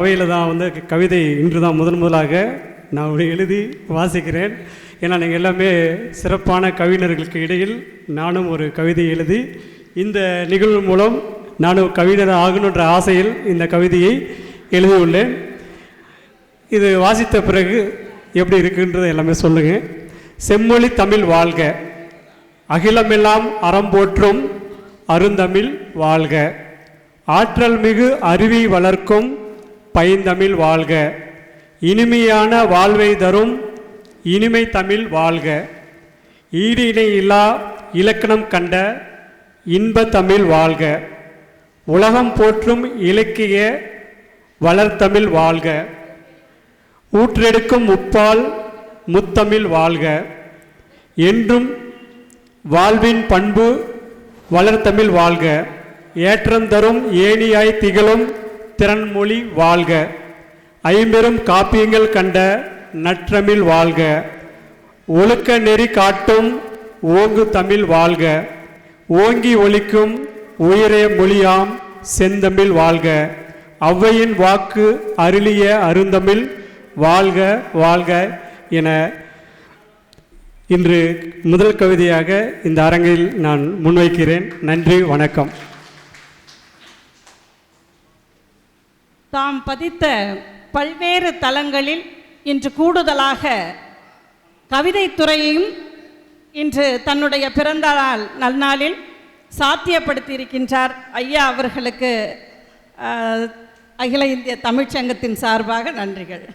அவையில் தான் வந்து கவிதை இன்று தான் முதலாக நான் எழுதி வாசிக்கிறேன். ஏன்னா நீங்கள் எல்லாமே சிறப்பான கவிஞர்களுக்கு இடையில் நானும் ஒரு கவிதை எழுதி இந்த நிகழ்வு மூலம் நானும் கவிஞர் ஆகணுன்ற ஆசையில் இந்த கவிதையை எழுதியுள்ளேன். இது வாசித்த பிறகு எப்படி இருக்குன்றது எல்லாமே சொல்லுங்கள். செம்மொழி தமிழ் வாழ்க, அகிலமெல்லாம் அறம்போற்றும் அருந்தமிழ் வாழ்க, ஆற்றல் மிகு அருவி வளர்க்கும் பைந்தமிழ் வாழ்க, இனிமையான வாழ்வை தரும் இனிமை தமிழ் வாழ்க, ஈடு இணை இல்லா இலக்கணம் கண்ட இன்ப தமிழ் வாழ்க, உலகம் போற்றும் இலக்கிய வளர்த்தமிழ் வாழ்க, ஊற்றெடுக்கும் முப்பால் முத்தமிழ் வாழ்க, என்றும் வாழ்வின் பண்பு வளர்த்தமிழ் வாழ்க, ஏற்றம் தரும் ஏணியாய் திகழும் திறன்மொழி வாழ்க, ஐம்பெரும் காப்பியங்கள் கண்ட நற்றமிழ் வாழ்க, ஒழுக்க நெறி காட்டும் ஓங்கு தமிழ் வாழ்க, ஓங்கி ஒலிக்கும் உயரிய மொழியாம் செந்தமிழ் வாழ்க, ஔவையின் வாக்கு அருளிய அருந்தமிழ் வாழ்க வாழ்க என இன்று முதல் கவிதையாக இந்த அரங்கில் நான் முன்வைக்கிறேன். நன்றி, வணக்கம். தாம் பதித்த பல்வேறு தளங்களில் இன்று கூடுதலாக கவிதைத்துறையையும் இன்று தன்னுடைய பிறந்த நாள் நல்நாளில் சாத்தியப்படுத்தியிருக்கின்றார். ஐயா அவர்களுக்கு அகில இந்திய தமிழ்ச்சங்கத்தின் சார்பாக நன்றிகள்.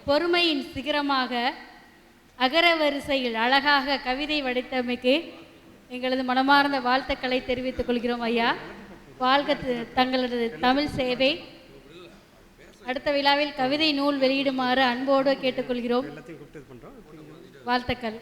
பொறுமையின் சிகரமாக அகர வரிசையில் அழகாக கவிதை வடித்தமைக்கு எங்களது மனமார்ந்த வாழ்த்துக்களை தெரிவித்துக் கொள்கிறோம். ஐயா வாழ்க தங்களது தமிழ் சேவை. அடுத்த விழாவில் கவிதை நூல் வெளியிடுமாறு அன்போடு கேட்டுக்கொள்கிறோம். வாழ்த்துக்கள்.